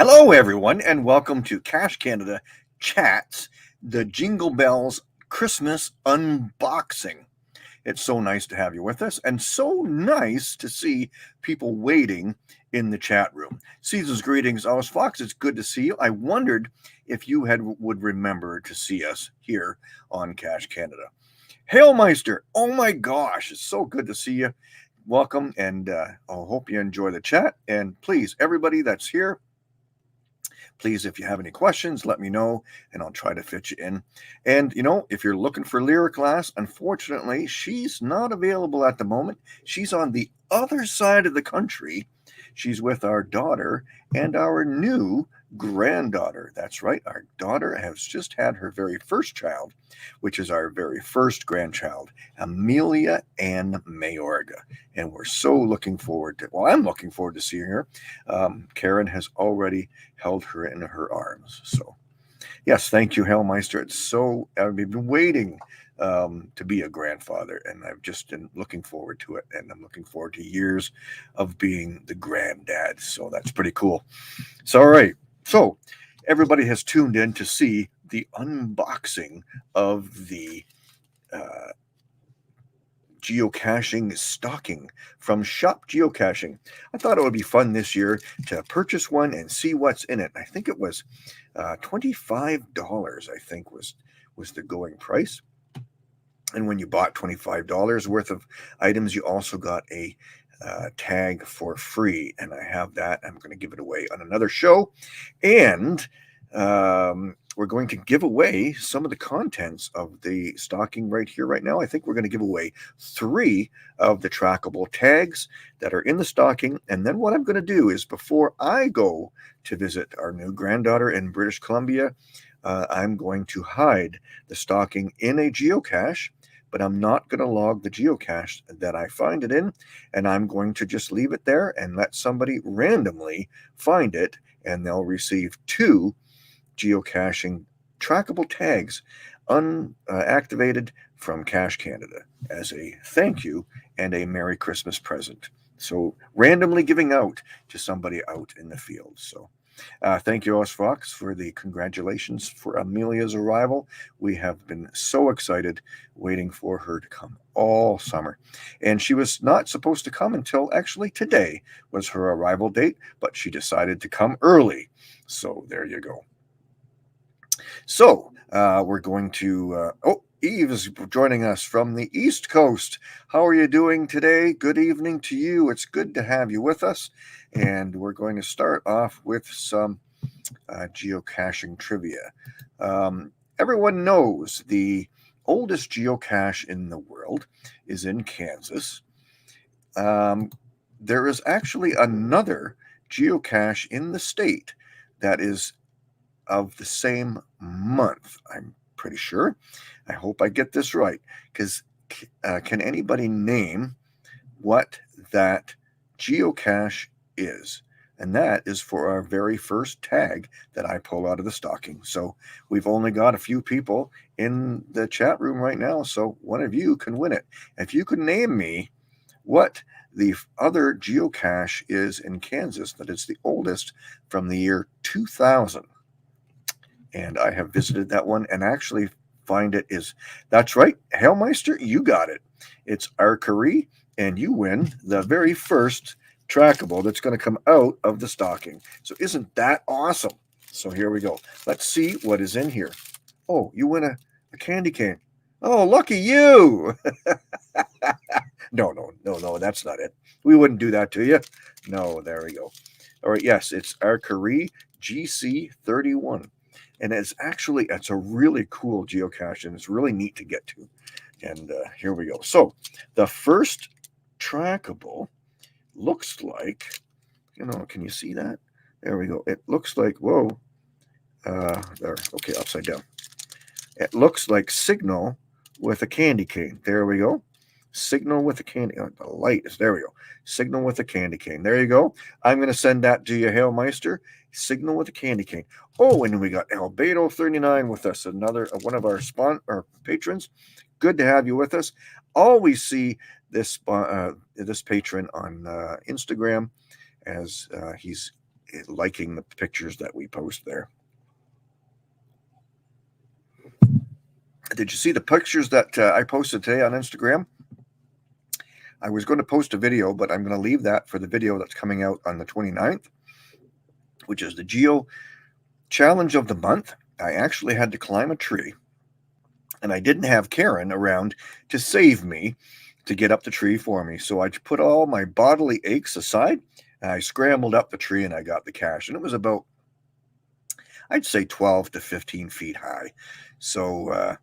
Hello, everyone, and welcome to Cache Canada Chats, the Jingle Bells Christmas unboxing. It's so nice to have you with us, and so nice to see people waiting in the chat room. Season's greetings, Alice Fox. It's good to see you. I wondered if you would remember to see us here on Cache Canada. Hailmeister, oh my gosh, it's so good to see you. Welcome, and I hope you enjoy the chat. And please, everybody that's here, please, if you have any questions, let me know and I'll try to fit you in. And, if you're looking for Lyra class, unfortunately, she's not available at the moment. She's on the other side of the country. She's with our daughter and our new granddaughter. That's right. Our daughter has just had her very first child, which is our very first grandchild, Amelia Ann Mayorga. And we're so looking forward to, well, I'm looking forward to seeing her. Karen has already held her in her arms. So, yes, thank you, Hellmeister. I've been waiting to be a grandfather, and I've just been looking forward to it. And I'm looking forward to years of being the granddad. So that's pretty cool. So, all right. So, everybody has tuned in to see the unboxing of the geocaching stocking from Shop Geocaching. I thought it would be fun this year to purchase one and see what's in it. I think it was $25, I think was the going price. And when you bought $25 worth of items, you also got a tag for free. And I have that. I'm going to give it away on another show. And we're going to give away some of the contents of the stocking right here, right now. I think we're going to give away 3 of the trackable tags that are in the stocking. And then what I'm going to do is, before I go to visit our new granddaughter in British Columbia, I'm going to hide the stocking in a geocache, but I'm not going to log the geocache that I find it in. And I'm going to just leave it there and let somebody randomly find it, and they'll receive 2 geocaching trackable tags unactivated from Cache Canada as a thank you and a Merry Christmas present. So randomly giving out to somebody out in the field. So thank you, Os Fox, for the congratulations for Amelia's arrival. We have been so excited waiting for her to come all summer. And she was not supposed to come until actually today was her arrival date, but she decided to come early. So there you go. So we're going to, Eve is joining us from the East Coast. How are you doing today? Good evening to you. It's good to have you with us. And we're going to start off with some geocaching trivia. Everyone knows the oldest geocache in the world is in Kansas. There is actually another geocache in the state that is of the same month, I'm pretty sure. I hope I get this right, because can anybody name what that geocache is? And that is for our very first tag that I pull out of the stocking. So we've only got a few people in the chat room right now, so one of you can win it. If you could name me what the other geocache is in Kansas that is the oldest from the year 2000. And I have visited that one and actually find it is, that's right, Hailmeister, you got it. It's Archery, and you win the very first trackable that's going to come out of the stocking. So isn't that awesome? So here we go. Let's see what is in here. Oh, you win a candy cane. Oh, lucky you. No, that's not it. We wouldn't do that to you. No, there we go. All right, yes, it's Archery GC31. And it's a really cool geocache, and it's really neat to get to. And here we go. So the first trackable looks like, can you see that? There we go. It looks like, whoa, there, okay, upside down. It looks like Signal with a candy cane. There we go. Signal with a candy, the light is, there we go. Signal with a candy cane. There you go. I'm going to send that to you, Hailmeister. Signal with a candy cane. Oh, and we got Albedo39 with us, another one of our patrons. Good to have you with us. Always see this patron on Instagram, as he's liking the pictures that we post there. Did you see the pictures that I posted today on Instagram? I was going to post a video, but I'm going to leave that for the video that's coming out on the 29th, which is the Geo Challenge of the month. I actually had to climb a tree, and I didn't have Karen around to save me to get up the tree for me. So I put all my bodily aches aside, and I scrambled up the tree, and I got the cache. And it was about, I'd say 12 to 15 feet high. So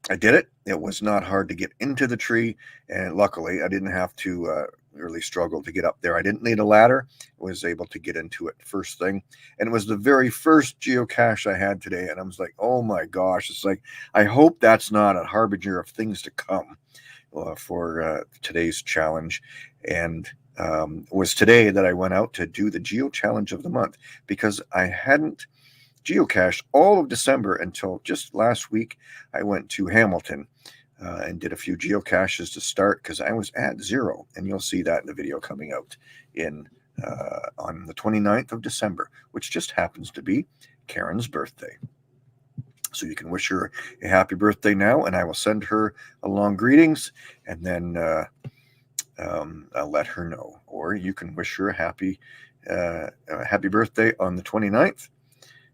I did it. It was not hard to get into the tree, and luckily I didn't have to really struggle to get up there. I didn't need a ladder. I was able to get into it first thing, and it was the very first geocache I had today, and I was like, oh my gosh, it's like, I hope that's not a harbinger of things to come for today's challenge. And it was today that I went out to do the Geo Challenge of the month, because I hadn't geocached all of December until just last week. I went to Hamilton and did a few geocaches to start, because I was at 0, and you'll see that in the video coming out in on the 29th of December, which just happens to be Karen's birthday. So you can wish her a happy birthday now, and I will send her along greetings, and then I'll let her know. Or you can wish her a happy birthday on the 29th.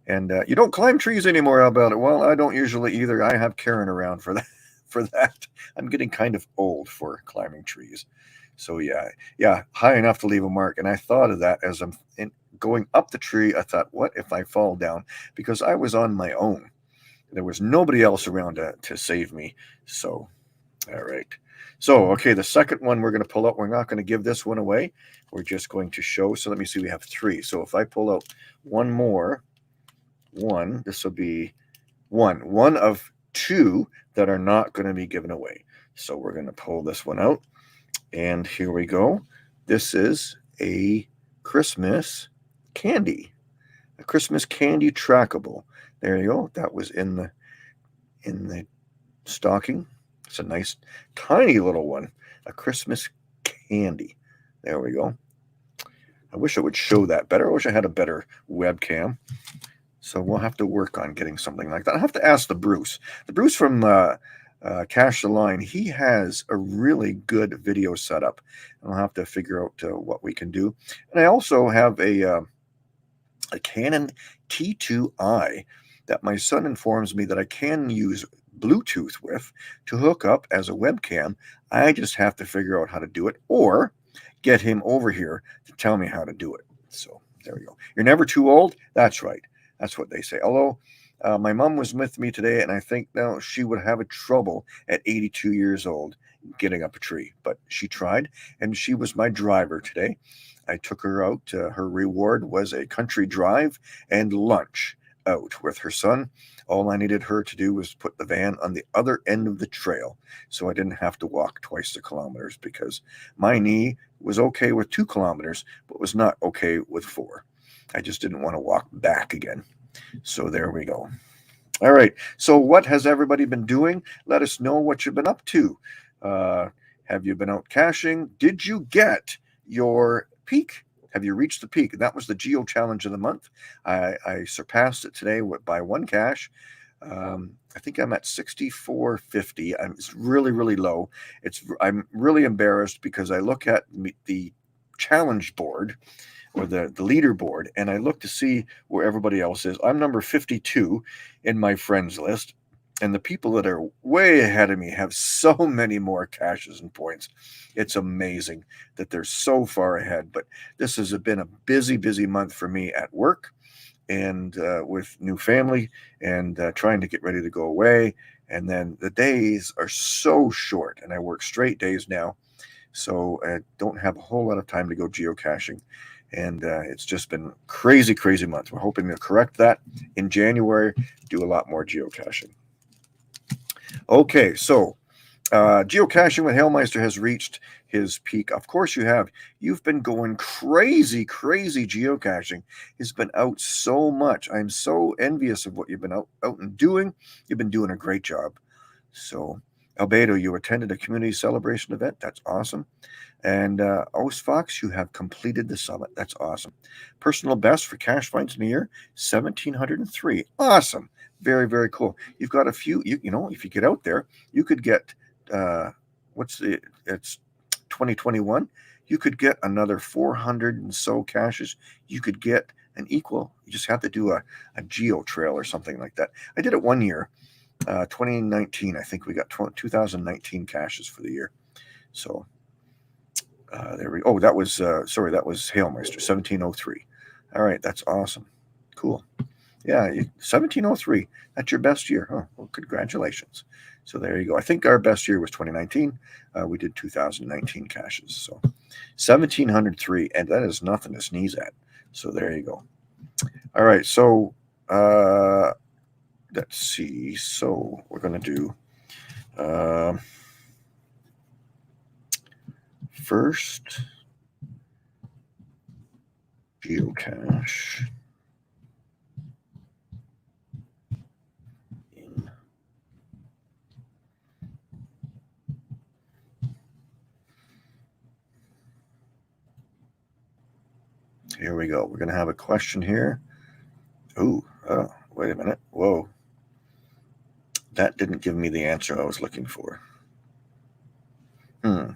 And you don't climb trees anymore, Alberta. Well, I don't usually either. I have Karen around for that. I'm getting kind of old for climbing trees. So yeah, high enough to leave a mark. And I thought of that as I'm going up the tree. I thought, what if I fall down? Because I was on my own. There was nobody else around to save me. So, all right. So, okay, the second one we're going to pull out, we're not going to give this one away. We're just going to show. So let me see, we have 3. So if I pull out one more, this will be one of 2 that are not going to be given away. So we're going to pull this one out. And here we go. This is a Christmas candy. A Christmas candy trackable. There you go. That was in the stocking. It's a nice tiny little one. A Christmas candy. There we go. I wish it would show that better. I wish I had a better webcam. So we'll have to work on getting something like that. I'll have to ask the Bruce. The Bruce from Cache the Line, he has a really good video setup. I'll have to figure out what we can do. And I also have a Canon T2i that my son informs me that I can use Bluetooth with to hook up as a webcam. I just have to figure out how to do it, or get him over here to tell me how to do it. So there we go. You're never too old. That's right. That's what they say. Although my mom was with me today, and I think now she would have a trouble at 82 years old getting up a tree, but she tried, and she was my driver today. I took her out. Her reward was a country drive and lunch out with her son. All I needed her to do was put the van on the other end of the trail, so I didn't have to walk twice the kilometers, because my knee was okay with 2 kilometers, but was not okay with 4. I just didn't want to walk back again. So there we go. All right. So what has everybody been doing? Let us know what you've been up to. Have you been out caching? Did you get your peak? Have you reached the peak? That was the Geo Challenge of the month. I surpassed it today by 1 cache. I think I'm at 6450. It's really, really low. I'm really embarrassed, because I look at the challenge board, or the leaderboard, and I look to see where everybody else is. I'm number 52 in my friends list, and the people that are way ahead of me have so many more caches and points. It's amazing that they're so far ahead. But this has been a busy, busy month for me at work, and with new family, and trying to get ready to go away. And then the days are so short, and I work straight days now, so I don't have a whole lot of time to go geocaching. And it's just been crazy, crazy month. We're hoping to correct that in January, do a lot more geocaching. Okay, so geocaching with Hailmeister has reached his peak. Of course you have. You've been going crazy, crazy geocaching. It's been out so much. I'm so envious of what you've been out and doing. You've been doing a great job. So Albedo, you attended a community celebration event. That's awesome. And Oast Fox, you have completed the summit. That's awesome. Personal best for cache finds in a year, 1,703. Awesome. Very, very cool. You've got a few, you know, if you get out there, you could get, it's 2021. You could get another 400 and so caches. You could get an equal. You just have to do a geo trail or something like that. I did it one year, 2019. I think we got 2019 caches for the year. So there we go. Oh, that was that was Hailmeister 1703. All right, that's awesome. Cool. Yeah, 1703. That's your best year. Oh, well, congratulations. So there you go. I think our best year was 2019. We did 2019 caches. So 1703, and that is nothing to sneeze at. So there you go. All right. So let's see. So we're going to do first geocache. Here we go. We're going to have a question here. Ooh, wait a minute. Whoa. That didn't give me the answer I was looking for. Hmm.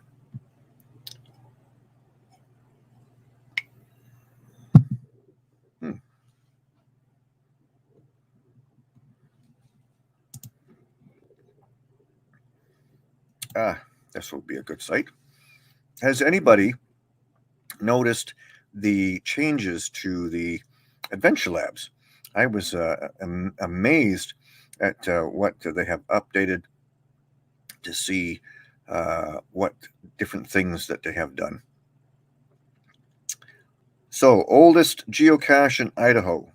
This will be a good site. Has anybody noticed the changes to the Adventure Labs? I was amazed at what they have updated to see what different things that they have done. So, oldest geocache in Idaho,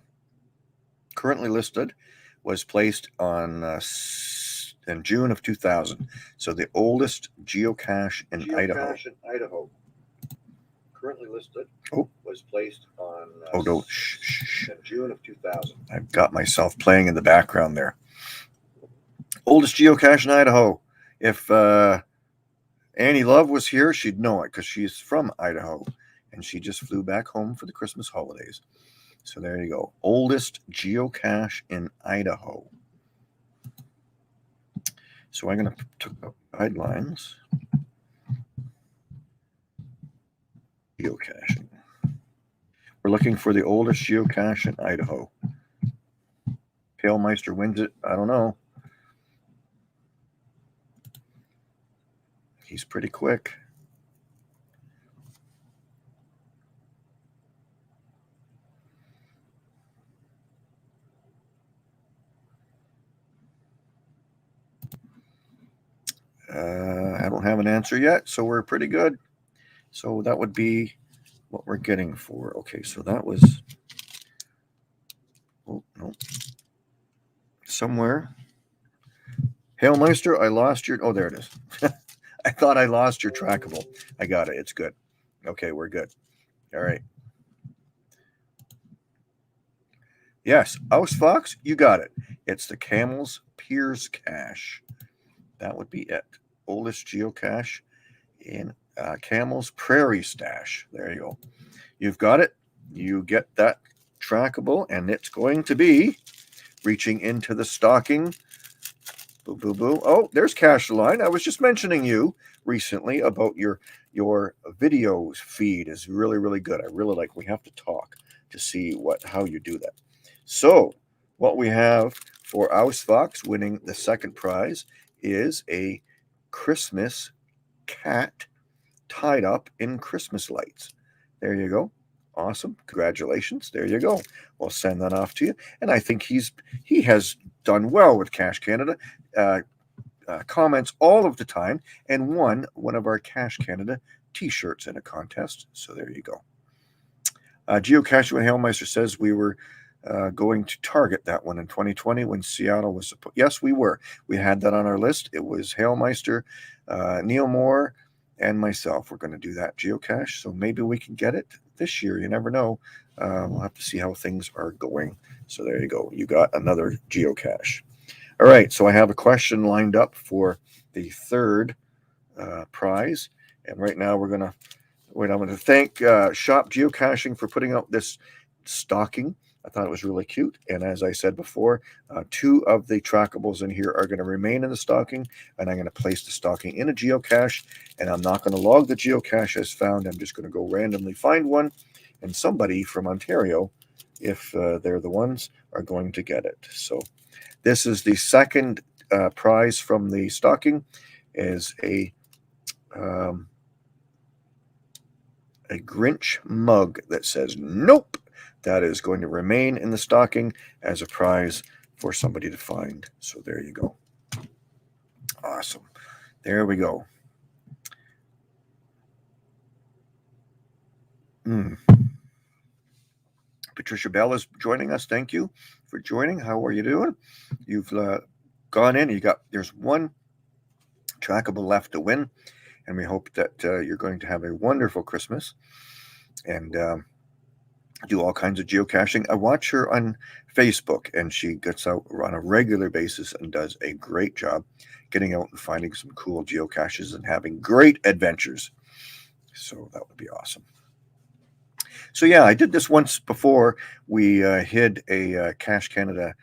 currently listed, was placed on in June of 2000. So the oldest geocache in Idaho. Currently listed. Was placed on. Don't. In June of 2000. I've got myself playing in the background there. Oldest geocache in Idaho. If Annie Love was here, she'd know it because she's from Idaho, and she just flew back home for the Christmas holidays. So there you go. Oldest geocache in Idaho. So I'm going to put up guidelines. Geocaching. We're looking for the oldest geocache in Idaho. Hailmeister wins it. I don't know. He's pretty quick. I don't have an answer yet, so we're pretty good. So that would be what we're getting for. Okay, so that was. Oh, no. Somewhere. Hailmeister, I lost your. Oh, there it is. I thought I lost your trackable. I got it. It's good. Okay, we're good. All right. Yes, Ouse Fox, you got it. It's the Camel's Piers cache. That would be it. Oldest geocache in Camel's Prairie Stash. There you go. You've got it. You get that trackable, and it's going to be reaching into the stocking. Boo, boo, boo. Oh, there's Cache Line. I was just mentioning you recently about your videos feed is really, really good. I really like. We have to talk to see how you do that. So what we have for Ouse Fox winning the second prize is a Christmas cat tied up in Christmas lights. There you go. Awesome. Congratulations. There you go. We'll send that off to you. And I think he has done well with Cache Canada. Comments all of the time and won one of our Cache Canada t-shirts in a contest. So there you go. Geocache when Hailmeister says we were going to target that one in 2020 when Seattle was supposed. Yes, we were. We had that on our list. It was Hailmeister, Neil Moore, and myself. We're going to do that geocache. So maybe we can get it this year. You never know. We'll have to see how things are going. So there you go. You got another geocache. All right, so I have a question lined up for the third prize, and right now we're gonna wait. I'm going to thank Shop Geocaching for putting out this stocking. I thought it was really cute, and as I said before, two of the trackables in here are going to remain in the stocking, and I'm going to place the stocking in a geocache, and I'm not going to log the geocache as found. I'm just going to go randomly find one, and somebody from Ontario, if they're the ones, are going to get it. So this is the second prize from the stocking, is um, a Grinch mug that says nope. That is going to remain in the stocking as a prize for somebody to find. So there you go. Awesome. There we go. Patricia Bell is joining us. Thank you for joining. How are you doing? You've gone in. There's one trackable left to win, and we hope that you're going to have a wonderful Christmas and do all kinds of geocaching. I watch her on Facebook, and she gets out on a regular basis and does a great job getting out and finding some cool geocaches and having great adventures. So that would be awesome. So yeah, I did this once before. We hid a Cache Canada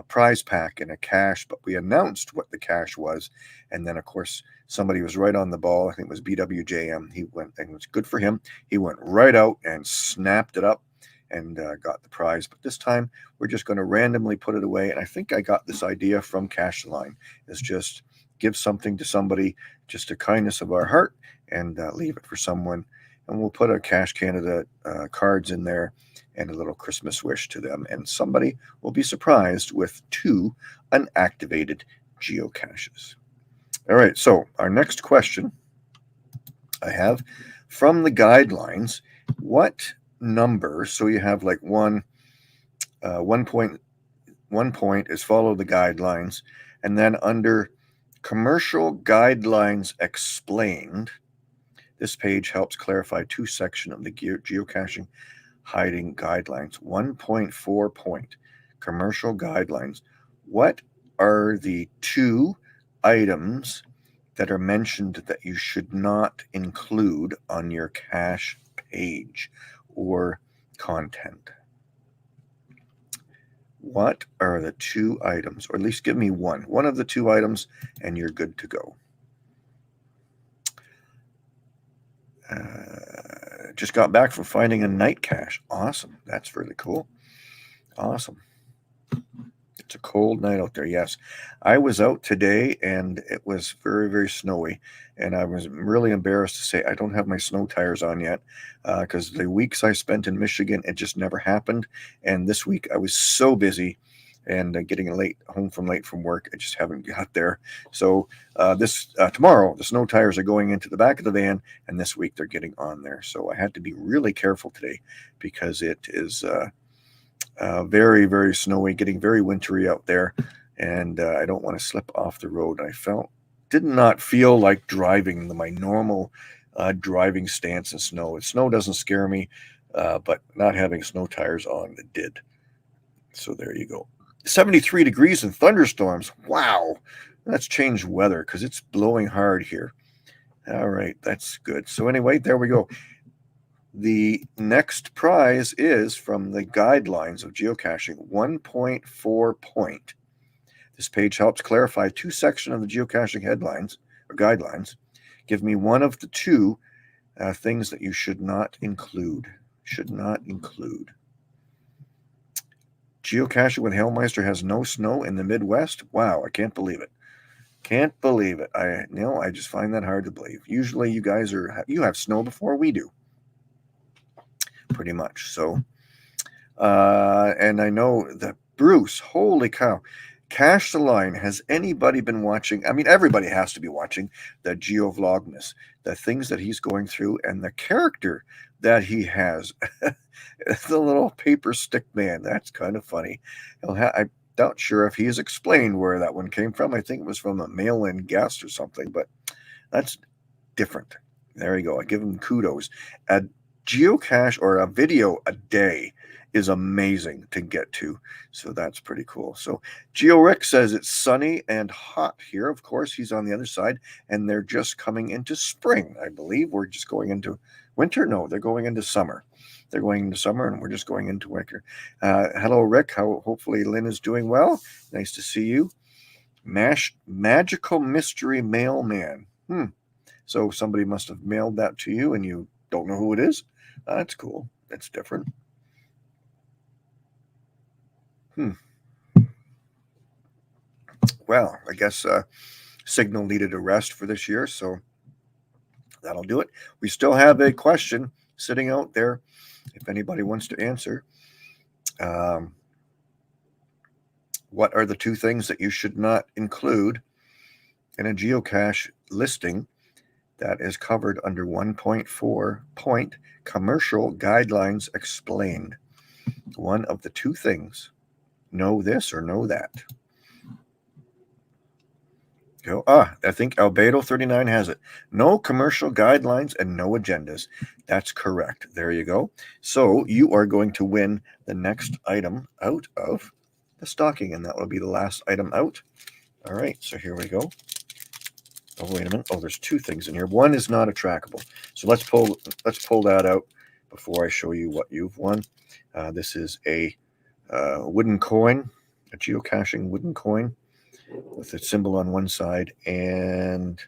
prize pack in a cache, but we announced what the cache was, and then of course somebody was right on the ball. I think it was BWJM. He went, and it was good for him. He went right out and snapped it up and got the prize. But this time we're just going to randomly put it away. And I think I got this idea from Cache the Line, is just give something to somebody, just a kindness of our heart, and leave it for someone. And we'll put our Cache Canada cards in there and a little Christmas wish to them. And somebody will be surprised with 2 unactivated geocaches. All right, so our next question I have from the guidelines, what number, so you have like one point is follow the guidelines, and then under commercial guidelines explained, this page helps clarify 2 sections of the geocaching hiding guidelines. 1.4 point, commercial guidelines. What are the 2 items that are mentioned that you should not include on your cache page or content? What are the 2 items, or at least give me one of the 2 items, and you're good to go. Just got back from finding a night cache. Awesome. That's really cool. Awesome. It's a cold night out there. Yes. I was out today and it was very, very snowy. And I was really embarrassed to say I don't have my snow tires on yet because the weeks I spent in Michigan, it just never happened. And this week I was so busy and getting home late from work. I just haven't got there. So tomorrow, the snow tires are going into the back of the van, and this week they're getting on there. So I had to be really careful today because it is very, very snowy, getting very wintry out there, and I don't want to slip off the road. I did not feel like driving my normal driving stance in snow. Snow doesn't scare me, but not having snow tires on, it did. So there you go. 73 degrees and thunderstorms. Wow. That's changed weather because it's blowing hard here. All right, that's good. So anyway, there we go. The next prize is from the guidelines of geocaching, 1.4 point. This page helps clarify 2 sections of the geocaching headlines or guidelines. Give me one of the 2 things that you should not include. Should not include. Geocaching with Hailmeister has no snow in the Midwest. Wow, I can't believe it. Can't believe it. I just find that hard to believe. Usually you guys you have snow before we do. Pretty much. So and I know that Bruce, holy cow, Cache the Line, has anybody been watching? I mean, everybody has to be watching the Geo Vlogmas, the things that he's going through, and the character that he has. The little paper stick man. That's kind of funny. I'm not sure if he's explained where that one came from. I think it was from a mail-in guest or something, but that's different. There you go. I give him kudos. A geocache or a video a day is amazing to get to. So that's pretty cool. So Geo Rick says it's sunny and hot here. Of course, he's on the other side, and they're just coming into spring, I believe. We're just going into winter. No, they're going into summer. They're going into summer, and we're just going into winter. Hello, Rick. Hopefully Lynn is doing well. Nice to see you. Magical mystery mailman. So somebody must have mailed that to you, and you don't know who it is. That's cool. That's different. Well, I guess Signal needed a rest for this year, so that'll do it. We still have a question sitting out there if anybody wants to answer. What are the 2 things that you should not include in a geocache listing that is covered under 1.4 point commercial guidelines explained? One of the 2 things. Know this or know that. I think Albedo 39 has it. No commercial guidelines and no agendas. That's correct. There you go. So you are going to win the next item out of the stocking, and that will be the last item out. All right, so here we go. Oh, wait a minute. Oh, there's 2 things in here. One is not a trackable. So let's pull that out before I show you what you've won. This is a wooden coin, a geocaching wooden coin with a symbol on one side and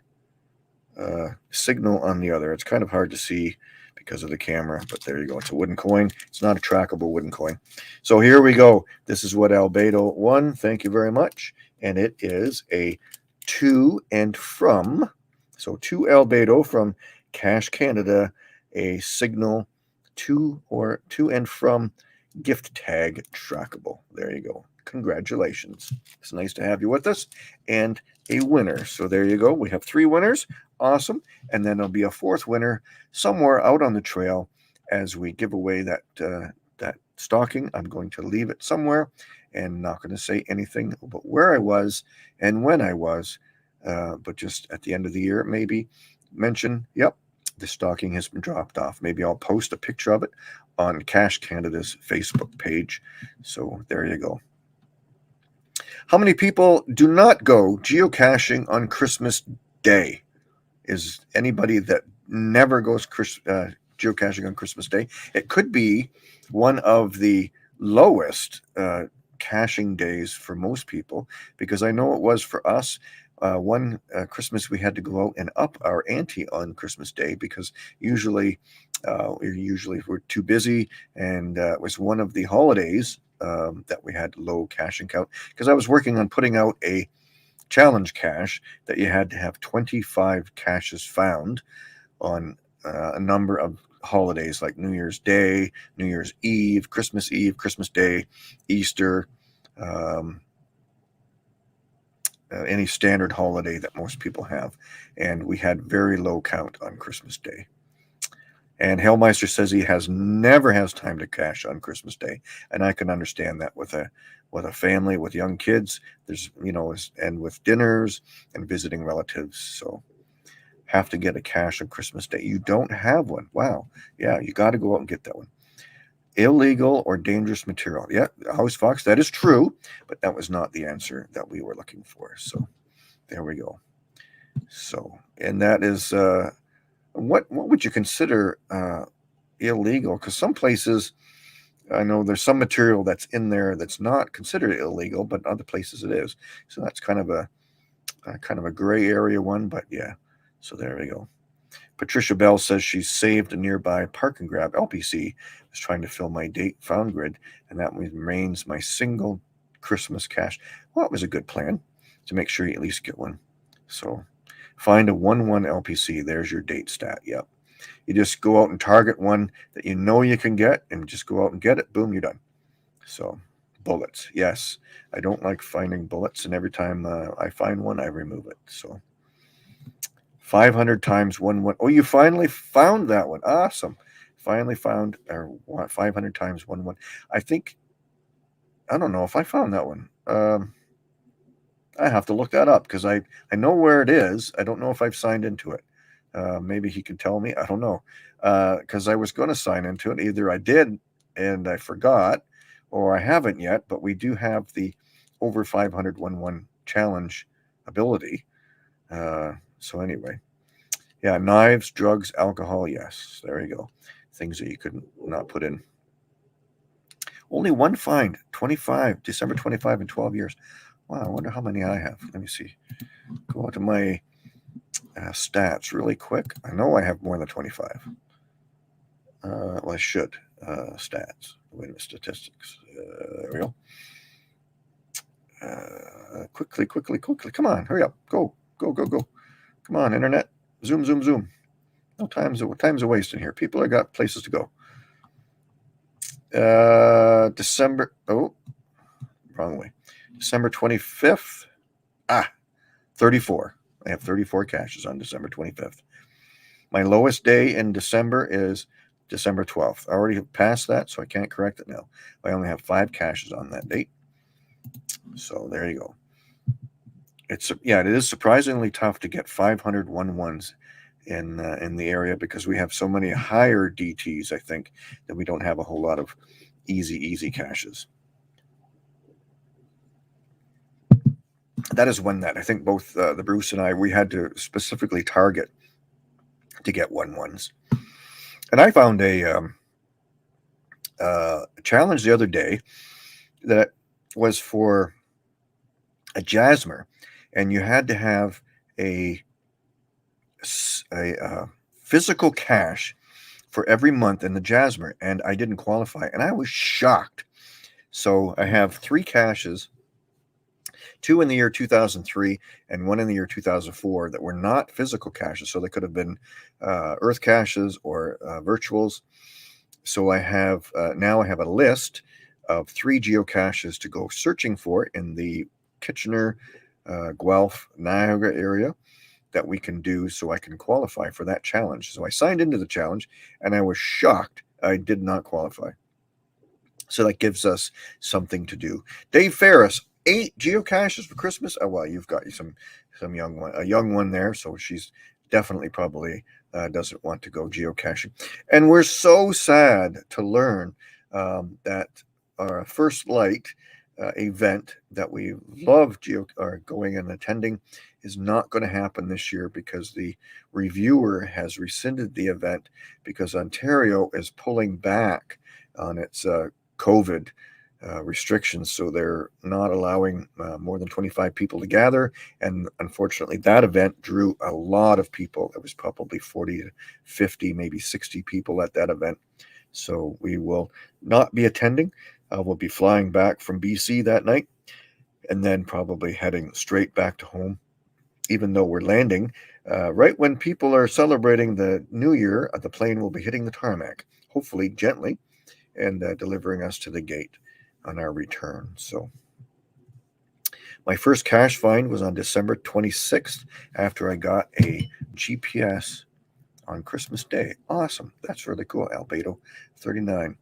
Signal on the other. It's kind of hard to see because of the camera, but there you go. It's a wooden coin. It's not a trackable wooden coin. So here we go. This is what Albedo won. Thank you very much. And it is a to and from. So to Albedo from Cache Canada, a Signal to and from gift tag trackable. There you go. Congratulations. It's nice to have you with us. And a winner. So there you go. We have 3 winners. Awesome. And then there'll be a 4th winner somewhere out on the trail as we give away that stocking. I'm going to leave it somewhere and not going to say anything about where I was and when I was, but just at the end of the year, maybe mention, yep, the stocking has been dropped off. Maybe I'll post a picture of it on Cache Canada's Facebook page. So there you go. How many people do not go geocaching on Christmas Day? Is anybody that never goes geocaching on Christmas Day? It could be one of the lowest caching days for most people, because I know it was for us. One Christmas we had to go out and up our ante on Christmas Day because usually we're too busy, and it was one of the holidays that we had low caching count, because I was working on putting out a challenge cache that you had to have 25 caches found on a number of holidays like New Year's Day, New Year's Eve, Christmas Day, Easter, any standard holiday that most people have. And we had very low count on Christmas Day. And Hellmeister says he never has time to cache on Christmas Day, and I can understand that with a family with young kids. There's and with dinners and visiting relatives, so have to get a cache on Christmas Day. You don't have one? Wow, yeah, you got to go out and get that one. Illegal or dangerous material? Yeah, House Fox, that is true, but that was not the answer that we were looking for. So there we go. So, and that is. What would you consider illegal? Because some places, I know there's some material that's in there that's not considered illegal, but other places it is. So that's kind of a gray area one. But yeah, so there we go. Patricia Bell says she's saved a nearby Park and Grab LPC. I was trying to fill my date found grid, and that remains my single Christmas cache. Well, it was a good plan to make sure you at least get one. So. Find a 1-1 LPC. There's your date stat. Yep. You just go out and target one that you know you can get, and just go out and get it. Boom, you're done. So, bullets. Yes. I don't like finding bullets, and every time I find one, I remove it. So, 500 times 1-1. Oh, you finally found that one. Awesome. Finally found 500 times 1-1. I don't know if I found that one. I have to look that up because I know where it is. I don't know if I've signed into it. Maybe he could tell me. I don't know. Because I was going to sign into it. Either I did and I forgot, or I haven't yet, but we do have the over 500 1 challenge ability. So anyway, yeah, knives, drugs, alcohol, yes, there you go. Things that you could not put in. Only one find, 25, December 25 in 12 years. Wow, I wonder how many I have. Let me see. Go out to my stats really quick. I know I have more than 25. Well, I should. Stats. Wait a minute, statistics. There we go. Quickly. Come on, hurry up. Go. Come on, internet. Zoom. No time's a waste in here. People have got places to go. December. Oh, wrong way. December 25th. 34. I have 34 caches on December 25th. My lowest day in December is December 12th. I already passed that, so I can't correct it now. I only have 5 caches on that date. So there you go. It is surprisingly tough to get 500 1-1s in the area because we have so many higher DTs, I think, that we don't have a whole lot of easy caches. That is one that I think both the Bruce and I, we had to specifically target to get 1-1s. And I found a challenge the other day that was for a Jasmer, and you had to have a physical cache for every month in the Jasmer, and I didn't qualify, and I was shocked. So I have 3 caches, 2 in the year 2003 and 1 in the year 2004 that were not physical caches, so they could have been Earth caches or virtuals. So I have now I have a list of 3 geocaches to go searching for in the Kitchener, Guelph, Niagara area that we can do so I can qualify for that challenge. So I signed into the challenge and I was shocked I did not qualify. So that gives us something to do. Dave Ferris, 8 geocaches for Christmas. Oh, well, you've got some a young one there, so she's definitely probably doesn't want to go geocaching. And we're so sad to learn that our First Light event that we love going and attending is not going to happen this year because the reviewer has rescinded the event because Ontario is pulling back on its COVID restrictions, so they're not allowing more than 25 people to gather. And unfortunately, that event drew a lot of people. It was probably 40 to 50, maybe 60 people at that event. So we will not be attending. We'll be flying back from BC that night and then probably heading straight back to home, even though we're landing right when people are celebrating the New Year. The plane will be hitting the tarmac, hopefully gently, and delivering us to the gate on our return. So my first cache find was on December 26th after I got a GPS on Christmas Day. Awesome. That's really cool. Albedo 39.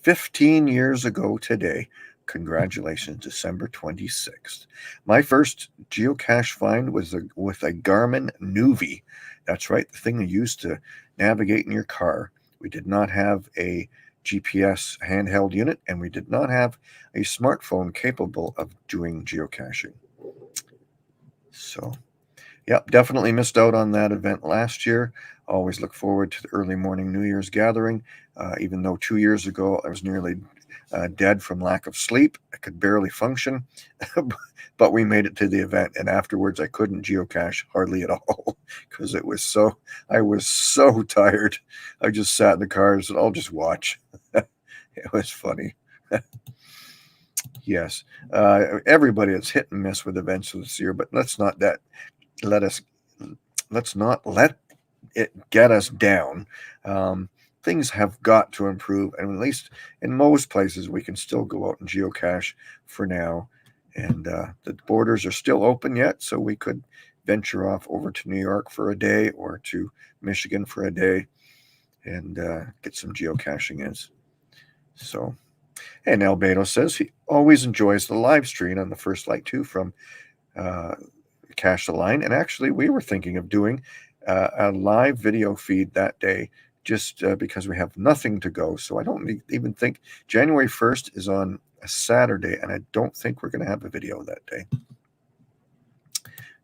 15 years ago today. Congratulations, December 26th. My first geocache find was with a Garmin Nuvi. That's right, the thing you used to navigate in your car. We did not have a GPS handheld unit, and we did not have a smartphone capable of doing geocaching. So, yep, definitely missed out on that event last year. Always look forward to the early morning New Year's gathering, even though 2 years ago I was nearly dead from lack of sleep. I could barely function, but we made it to the event, and afterwards I couldn't geocache hardly at all because I was so tired. I just sat in the car and said, I'll just watch. It was funny. Yes, everybody is hit and miss with events this year, but let's not let it get us down. Things have got to improve, and at least in most places we can still go out and geocache for now, and the borders are still open yet, so we could venture off over to New York for a day or to Michigan for a day and get some geocaching in. So, and Albedo says he always enjoys the live stream on the First Light 2 from Cache the Line, and actually we were thinking of doing a live video feed that day just because we have nothing to go. So I don't even think January 1st is on a Saturday, and I don't think we're going to have a video that day.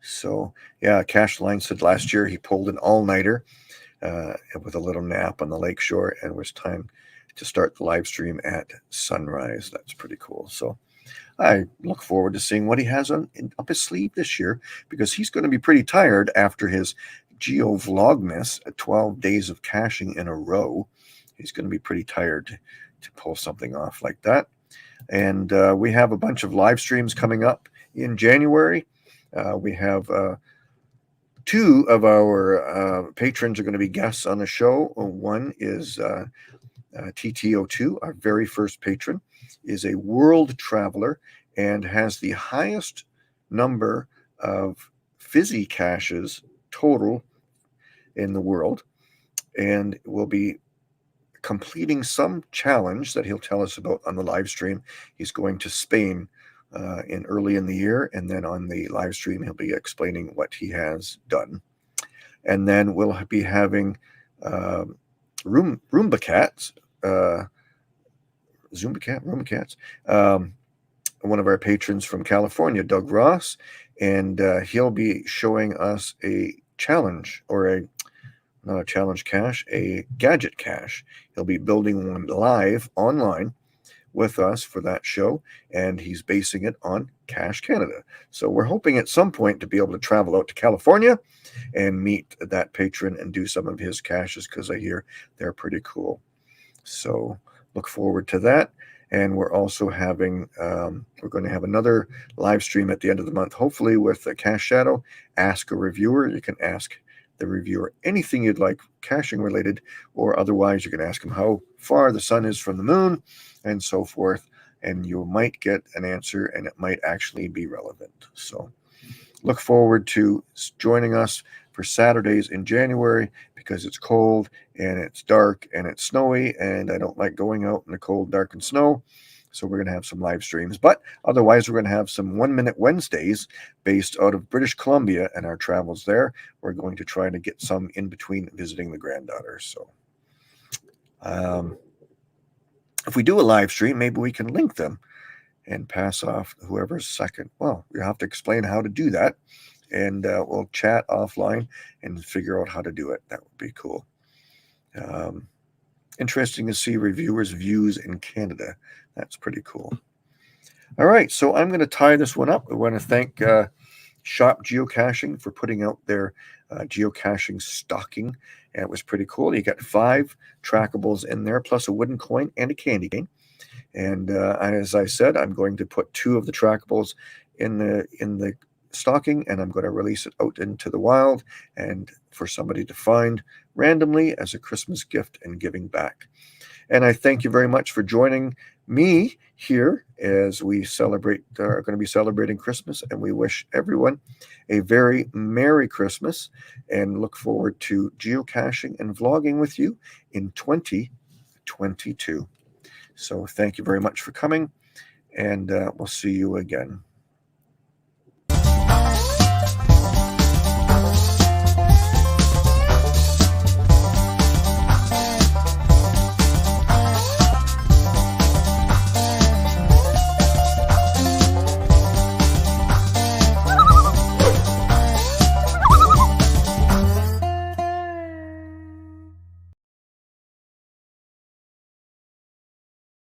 So yeah, Cash Line said last year he pulled an all-nighter with a little nap on the lakeshore, and it was time to start the live stream at sunrise. That's pretty cool. So I look forward to seeing what he has up his sleeve this year, because he's going to be pretty tired after his Geo Vlogmas, 12 days of caching in a row. He's going to be pretty tired to pull something off like that. And we have a bunch of live streams coming up in January. We have two of our patrons are going to be guests on the show. One is TTO2, our very first patron, is a world traveler and has the highest number of fizzy caches total in the world, and will be completing some challenge that he'll tell us about on the live stream. He's going to Spain early in the year, and then on the live stream he'll be explaining what he has done. And then we'll be having Roomba Cats, Roomba Cats, one of our patrons from California, Doug Ross, and he'll be showing us a challenge, or not a challenge cache, a gadget cache. He'll be building one live online with us for that show, and he's basing it on Cache Canada. So we're hoping at some point to be able to travel out to California and meet that patron and do some of his caches, because I hear they're pretty cool. So look forward to that. And we're also having, we're going to have another live stream at the end of the month, hopefully with a Cache Shadow. Ask a reviewer. You can ask the reviewer anything you'd like, caching related, or otherwise you can ask him how far the sun is from the moon and so forth, and you might get an answer, and it might actually be relevant. So look forward to joining us for Saturdays in January, because it's cold and it's dark and it's snowy, and I don't like going out in the cold, dark, and snow. So we're going to have some live streams, but otherwise we're going to have some 1 Minute Wednesdays based out of British Columbia and our travels there. We're going to try to get some in between visiting the granddaughter. So if we do a live stream, maybe we can link them and pass off whoever's second. Well, we have to explain how to do that, and we'll chat offline and figure out how to do it. That would be cool. Interesting to see reviewers' views in Canada. That's pretty cool. All right, so I'm going to tie this one up. I want to thank Shop Geocaching for putting out their geocaching stocking. And it was pretty cool. You got 5 trackables in there, plus a wooden coin and a candy cane. And as I said, I'm going to put 2 of the trackables in the stocking, and I'm going to release it out into the wild and for somebody to find randomly as a Christmas gift and giving back. And I thank you very much for joining me here as we are going to be celebrating Christmas, and we wish everyone a very Merry Christmas and look forward to geocaching and vlogging with you in 2022. So thank you very much for coming, and we'll see you again.